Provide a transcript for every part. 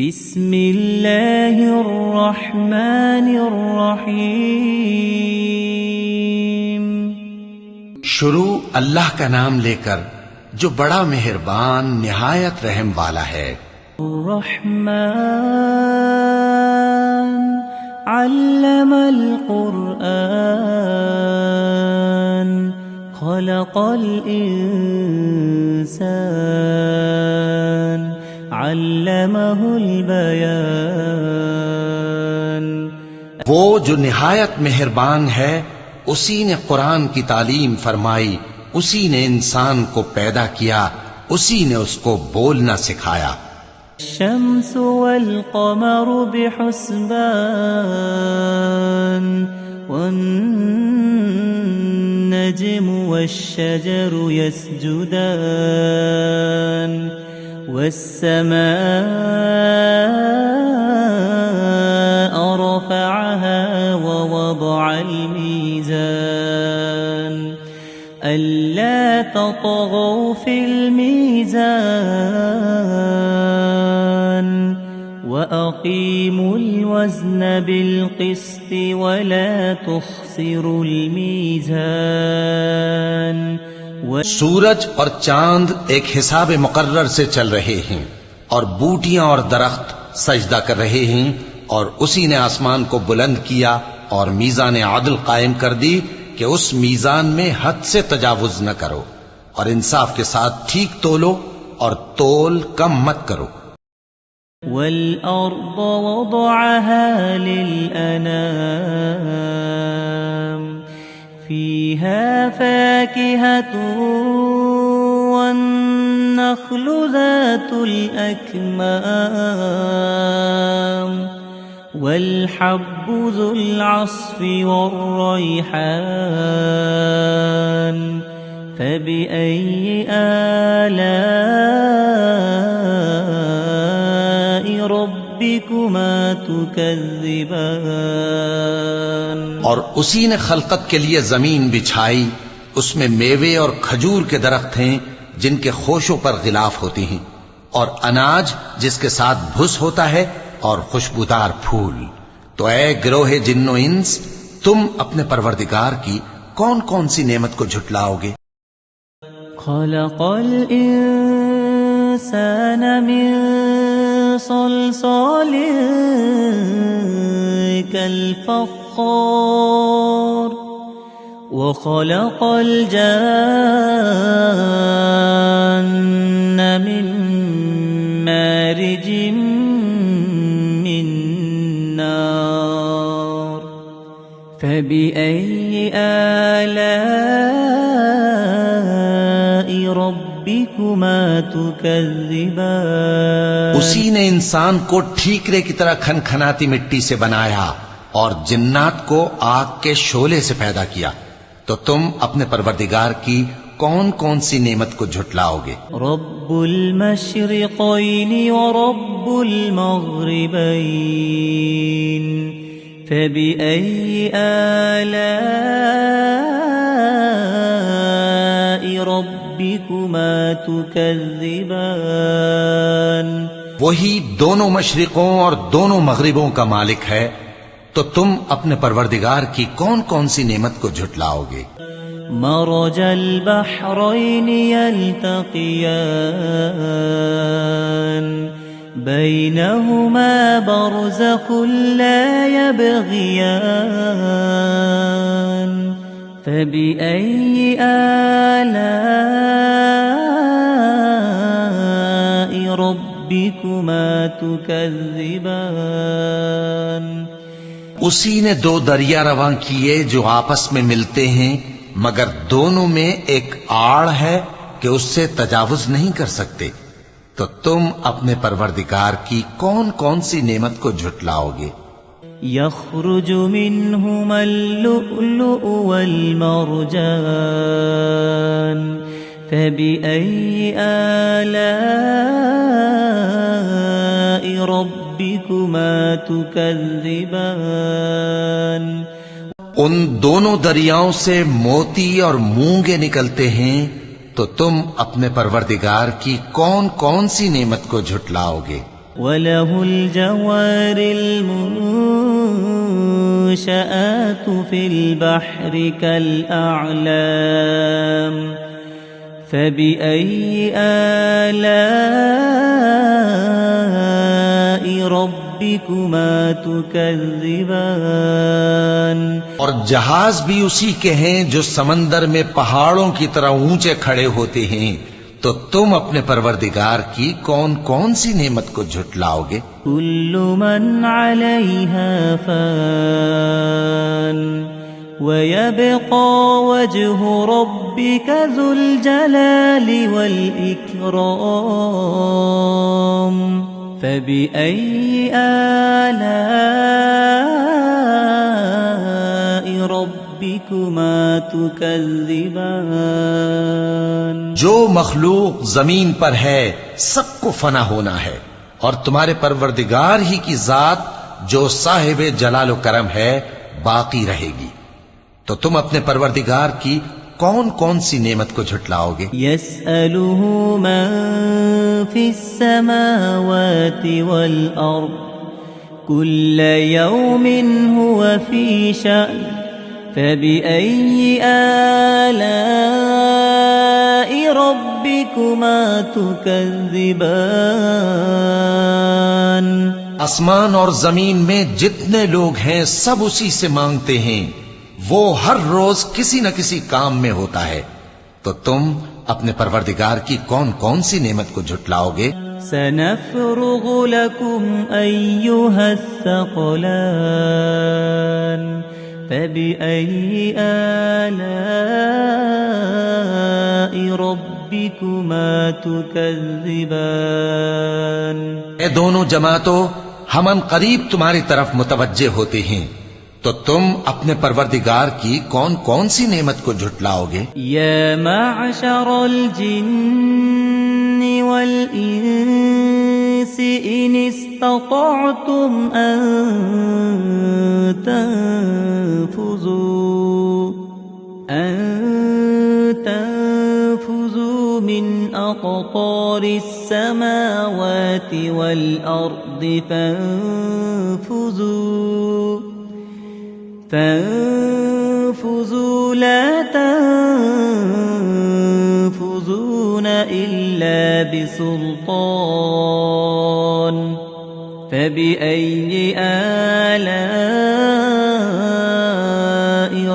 بسم اللہ الرحمن الرحیم۔ شروع اللہ کا نام لے کر جو بڑا مہربان نہایت رحم والا ہے۔ الرحمن علم القرآن خلق الانسان علمہ البیان۔ وہ جو نہایت مہربان ہے اسی نے قرآن کی تعلیم فرمائی، اسی نے انسان کو پیدا کیا، اسی نے اس کو بولنا سکھایا۔ الشمس والقمر بحسبان والنجم والشجر يسجدان والسماء رفعها ووضع الميزان ألا تطغوا في الميزان وأقيموا الوزن بالقسط ولا تخسروا الميزان۔ سورج اور چاند ایک حساب مقرر سے چل رہے ہیں، اور بوٹیاں اور درخت سجدہ کر رہے ہیں، اور اسی نے آسمان کو بلند کیا اور میزان عدل قائم کر دی کہ اس میزان میں حد سے تجاوز نہ کرو، اور انصاف کے ساتھ ٹھیک تولو اور تول کم مت کرو۔ والأرض وضعها للأنام فيها فاكهة والنخل ذات الأكمام والحب ذو العصف والريحان فبأي آلاء ربكما تكذبان۔ اور اسی نے خلقت کے لیے زمین بچھائی، اس میں میوے اور کھجور کے درخت ہیں جن کے خوشوں پر غلاف ہوتی ہیں، اور اناج جس کے ساتھ بھس ہوتا ہے، اور خوشبودار پھول۔ تو اے گروہ جن و انس، تم اپنے پروردگار کی کون کون سی نعمت کو جھٹلاؤ گے؟ خلق الانسان من صلصال كالفخار وخلق الجان من مارج من نار فبأي آلاء ربكما تكذبان۔ اسی نے انسان کو ٹھیکرے کی طرح کھنکھناتی مٹی سے بنایا اور جنات کو آگ کے شعلے سے پیدا کیا، تو تم اپنے پروردگار کی کون کون سی نعمت کو جھٹلاؤ گے؟ رب المشرقین ورب المغربین فبأي آلاء ربكما تكذبان۔ وہی دونوں مشرقوں اور دونوں مغربوں کا مالک ہے، تو تم اپنے پروردگار کی کون کون سی نعمت کو جھٹلاؤ گے؟ مرج البحرین یلتقیان بینہما برزخ لا یبغیان فبأي آلاء ربكما تكذبان۔ اسی نے دو دریا رواں کیے جو آپس میں ملتے ہیں، مگر دونوں میں ایک آڑ ہے کہ اس سے تجاوز نہیں کر سکتے، تو تم اپنے پروردگار کی کون کون سی نعمت کو جھٹلاؤ گے؟ یخرج منہما اللؤلؤ والمرجان فبأي آلاء ربكما تكذبان۔ ان دونوں دریاؤں سے موتی اور مونگے نکلتے ہیں، تو تم اپنے پروردگار کی کون کون سی نعمت کو جھٹلاؤ گے؟ وله الجوار المنشآت في البحر كالأعلام فبأي آلاء ربكما تكذبان اور جہاز بھی اسی کے ہیں جو سمندر میں پہاڑوں کی طرح اونچے کھڑے ہوتے ہیں، تو تم اپنے پروردگار کی کون کون سی نعمت کو جھٹلاؤ گے؟ كل من عليها فان ويبقى وجه ربك ذو الجلال والإكرام فبأي آلاء ربكما تكذبان جو مخلوق زمین پر ہے سب کو فنا ہونا ہے، اور تمہارے پروردگار ہی کی ذات جو صاحب جلال و کرم ہے باقی رہے گی، تو تم اپنے پروردگار کی کون کون سی نعمت کو جھٹلاؤ گے؟ يسأله من في السماوات والأرض كل يوم هو في شأن فبأي آلاء ربكما تكذبان آسمان اور زمین میں جتنے لوگ ہیں سب اسی سے مانگتے ہیں، وہ ہر روز کسی نہ کسی کام میں ہوتا ہے، تو تم اپنے پروردگار کی کون کون سی نعمت کو جھٹلاؤ گے؟ سنفرغ لكم أيها الثقلان فبأي آلاء ربكما تكذبان اے دونوں جماعتوں، ہم ان قریب تمہاری طرف متوجہ ہوتے ہیں، تو تم اپنے پروردگار کی کون کون سی نعمت کو جھٹلاؤ گے؟ یا معشر الجن والانس ان استطعتم ان تنفذوا من اقطار السماوات والارض فانفذوا لا تنفذون إلا بسلطان فبأي آلاء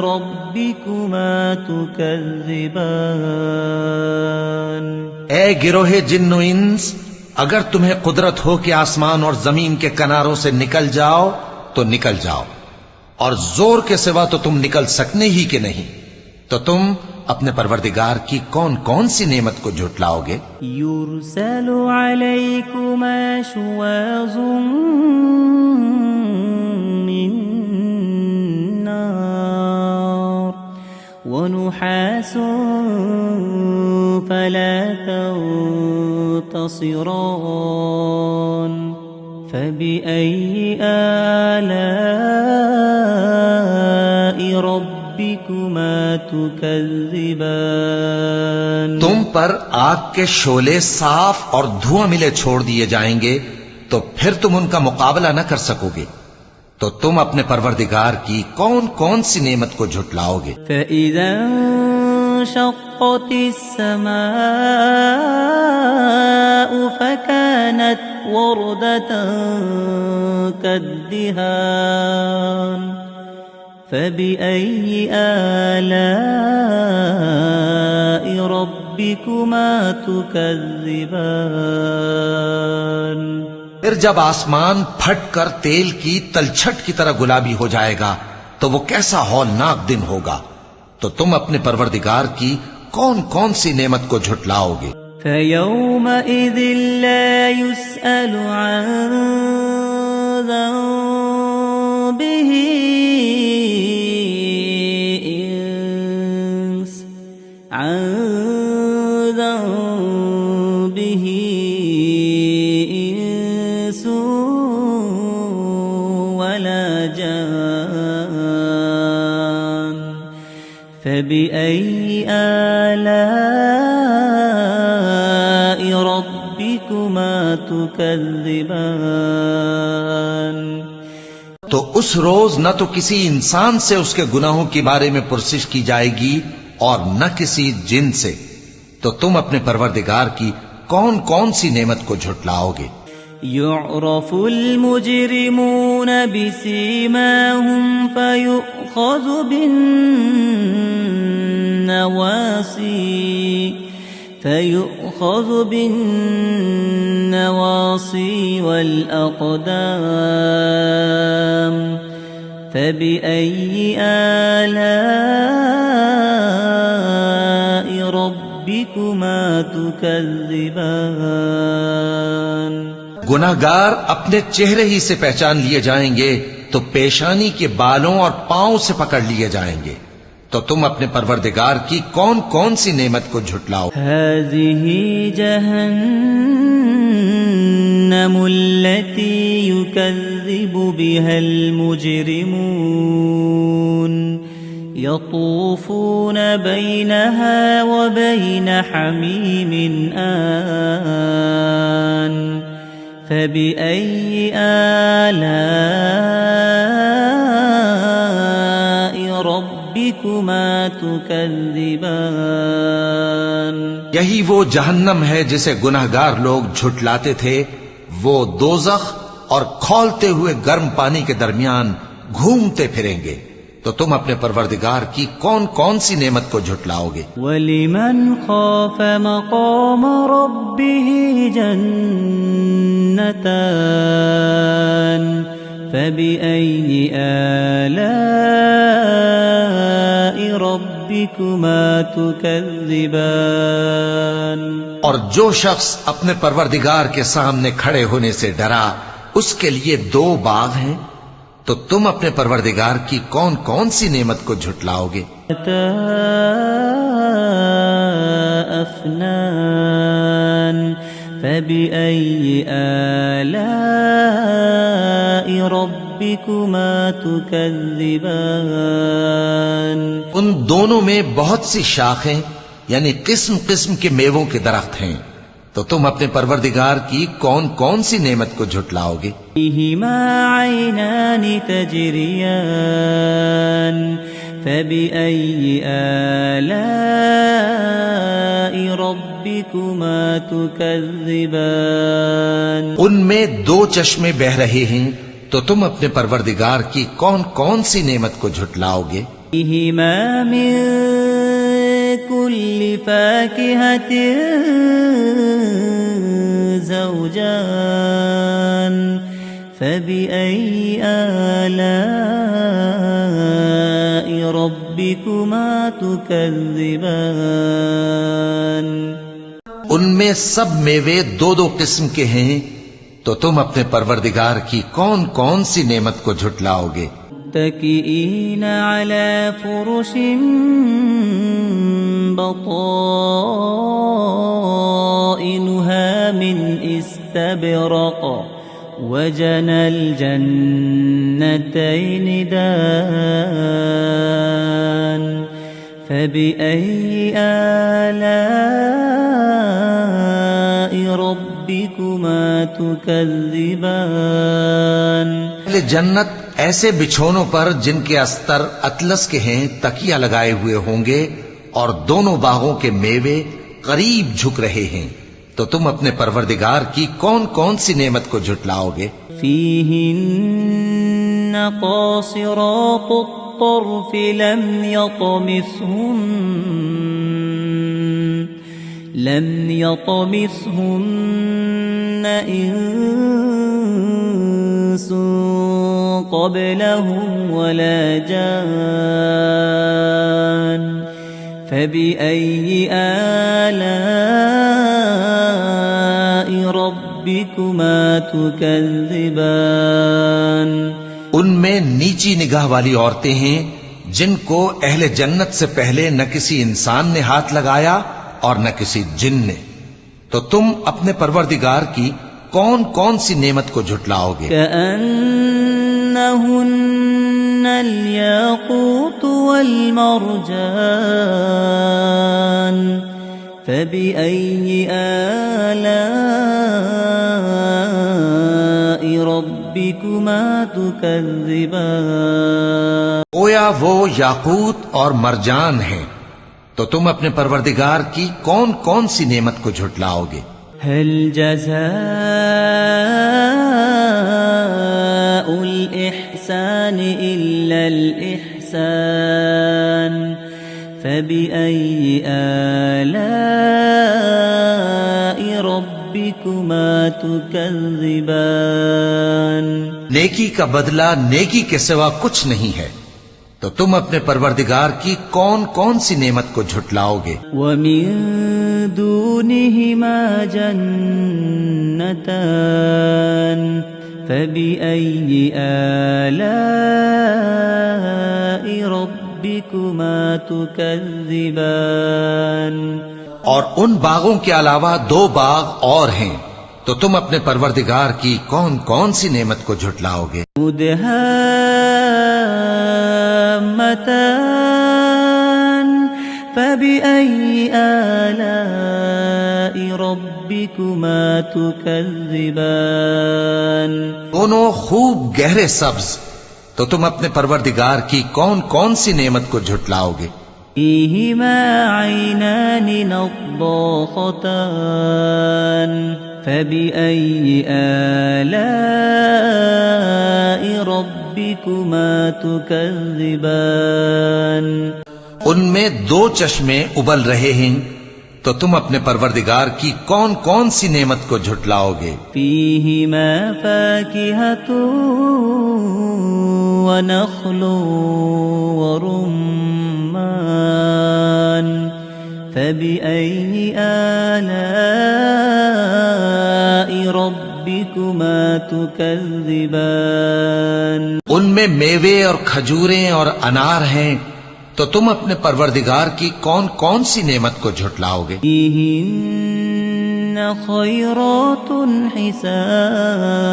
ربكما تكذبان اے گروہ جن و انس، اگر تمہیں قدرت ہو کہ آسمان اور زمین کے کناروں سے نکل جاؤ تو نکل جاؤ، اور زور کے سوا تو تم نکل سکنے ہی کہ نہیں، تو تم اپنے پروردگار کی کون کون سی نعمت کو جھٹلاؤ گے؟ يرسل عليكما شواظ من نار ونحاس فلا تنتصران فبأي آلاء ربكما تكذبان تم پر آگ کے شعلے صاف اور دھواں ملے چھوڑ دیے جائیں گے، تو پھر تم ان کا مقابلہ نہ کر سکو گے، تو تم اپنے پروردگار کی کون کون سی نعمت کو جھٹلاؤ گے؟ فَإِذَا انشقت السماء فكانت وردة كالدهان فبأي آلاء ربكما تكذبان پھر جب آسمان پھٹ کر تیل کی تلچھٹ کی طرح گلابی ہو جائے گا تو وہ کیسا ہولناک دن ہوگا، تو تم اپنے پروردگار کی کون کون سی نعمت کو جھٹلاؤ گے؟ فَيَوْمَئِذٍ لَا يُسْأَلُ عَنْ ذَنبِهِ إِنسٌ وَلَا جَانٌ فَبِأَيِّ آلَاءِ رَبِّكُمَا ربكما تكذبان تو اس روز نہ تو کسی انسان سے اس کے گناہوں کے بارے میں پرسش کی جائے گی اور نہ کسی جن سے، تو تم اپنے پروردگار کی کون کون سی نعمت کو جھٹلاؤ گے؟ يعرف المجرمون بسيماهم فيؤخذ بالنواصي والأقدام فبأي آلاء ربكما تكذبان گناہگار اپنے چہرے ہی سے پہچان لیے جائیں گے تو پیشانی کے بالوں اور پاؤں سے پکڑ لیے جائیں گے، تو تم اپنے پروردگار کی کون کون سی نعمت کو جھٹلاؤ؟ هذه جهنم التي يكذب بها المجرمون يطوفون بينها وبين حميم آن فبأي آلاء ربكما تكذبان یہی وہ جہنم ہے جسے گناہگار لوگ جھٹلاتے تھے، وہ دوزخ اور کھولتے ہوئے گرم پانی کے درمیان گھومتے پھریں گے، تو تم اپنے پروردگار کی کون کون سی نعمت کو جھٹلاؤ گے؟ وَلِمَنْ خَافَ مَقَامَ رَبِّهِ جَنَّتَانِ فَبِأَيِّ آلَاءِ رَبِّكُمَا تُكَذِّبَانِ اور جو شخص اپنے پروردگار کے سامنے کھڑے ہونے سے ڈرا، اس کے لیے دو باغ ہیں، تو تم اپنے پروردگار کی کون کون سی نعمت کو جھٹلاؤ گے؟ أفنان فبأي آلاء ربكما تكذبان ان دونوں میں بہت سی شاخیں یعنی قسم قسم کے میووں کے درخت ہیں، تو تم اپنے پروردگار کی کون کون سی نعمت کو جھٹلاؤ گے؟ فيهما عينان تجريان فبأي آلاء ربكما تكذبان ان میں دو چشمے بہ رہے ہیں، تو تم اپنے پروردگار کی کون کون سی نعمت کو جھٹلاؤ گے؟ فيهما من كل فاكهة زوجان فبأي آلاء ربكما تكذبان ان میں سب میوے دو دو قسم کے ہیں، تو تم اپنے پروردگار کی کون کون سی نعمت کو جھٹلاؤ گے؟ متكئين على فرش بطائنها من استبرق وجنى الجنتين دان فبأي آلاء ربكما تكذبان اہل جنت ایسے بچھونوں پر جن کے استر اطلس کے ہیں تکیہ لگائے ہوئے ہوں گے، اور دونوں باغوں کے میوے قریب جھک رہے ہیں، تو تم اپنے پروردگار کی کون کون سی نعمت کو جھٹلاؤ گے؟ فيهن قاصرات الطرف لم يطمثهن إنس قبلهم ولا جان فبأي آلاء ربكما تكذبان ان میں نیچی نگاہ والی عورتیں ہیں جن کو اہل جنت سے پہلے نہ کسی انسان نے ہاتھ لگایا اور نہ کسی جن نے، تو تم اپنے پروردگار کی کون کون سی نعمت کو جھٹلاؤ گے؟ كأنهن الياقوت والمرجان فبأي آلاء ربكما تكذبان گویا وہ یاقوت اور مرجان ہیں، تو تم اپنے پروردگار کی کون کون سی نعمت کو جھٹلاؤ گے؟ هل جزاء الإحسان إلا الإحسان فبأي آلاء ربكما تكذبان نیکی کا بدلہ نیکی کے سوا کچھ نہیں ہے، تو تم اپنے پروردگار کی کون کون سی نعمت کو جھٹلاؤ گے؟ ومن دونهما جنتان فبأي آلاء ربكما تكذبان اور ان باغوں کے علاوہ 2 باغ اور ہیں، تو تم اپنے پروردگار کی کون کون سی نعمت کو جھٹلاؤ گے؟ مدهامتان فبأي آلاء ربكما تكذبان دونوں خوب گہرے سبز، تو تم اپنے پروردگار کی کون کون سی نعمت کو جھٹلاؤ گے؟ فيهما عينان نضاختان فبأي آلاء ربكما تكذبان ان میں 2 چشمے ابل رہے ہیں، تو تم اپنے پروردگار کی کون کون سی نعمت کو جھٹلاؤ گے؟ فيهما فاكهة ونخل ورمان فبأي آلاء ربكما تكذبان ان میں میوے اور کھجوریں اور انار ہیں، تو تم اپنے پروردگار کی کون کون سی نعمت کو جھٹلاؤ گے؟ فيهن خيرات حسان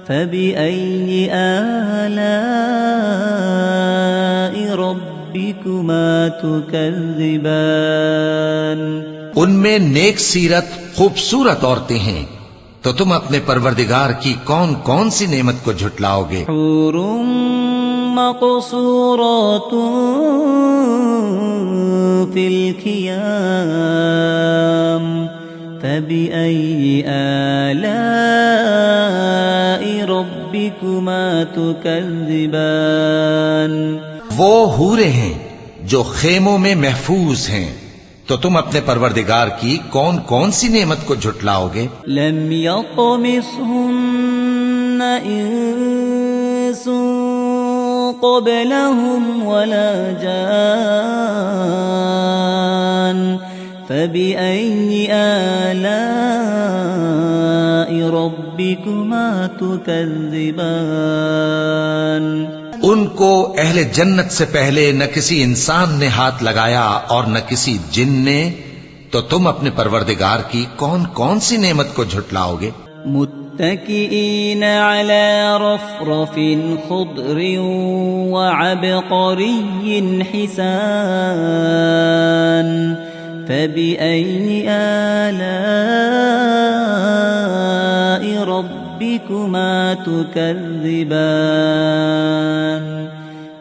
فبأي آلاء ربكما تكذبان ان میں نیک سیرت خوبصورت عورتیں ہیں، تو تم اپنے پروردگار کی کون کون سی نعمت کو جھٹلاؤ گے؟ حور مقصورات في الخيام فبأي آلاء ربكما تكذبان وہ حوریں ہیں جو خیموں میں محفوظ ہیں، تو تم اپنے پروردگار کی کون کون سی نعمت کو جھٹلاؤ گے؟ لم يطمثهن انس قبلهم ولا جان فبأي آلاء ربكما تكذبان ان کو اہل جنت سے پہلے نہ کسی انسان نے ہاتھ لگایا اور نہ کسی جن نے، تو تم اپنے پروردگار کی کون کون سی نعمت کو جھٹلاؤ گے؟ متكئين على رفرف خضر وعبقري حسان فبأي آلاء ربكما تكذبان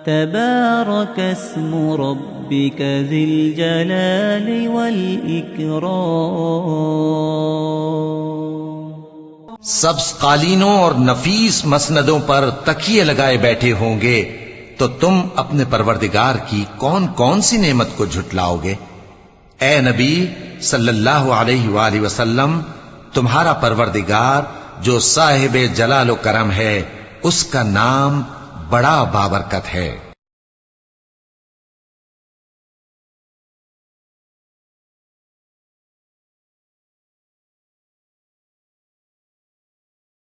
تبارك اسم ربك ذي الجلال والإكرام سبز قالینوں اور نفیس مسندوں پر تکیے لگائے بیٹھے ہوں گے، تو تم اپنے پروردگار کی کون کون سی نعمت کو جھٹلاؤ گے؟ اے نبی صلی اللہ علیہ وآلہ وسلم، تمہارا پروردگار جو صاحب جلال و کرم ہے، اس کا نام بڑا بابرکت ہے۔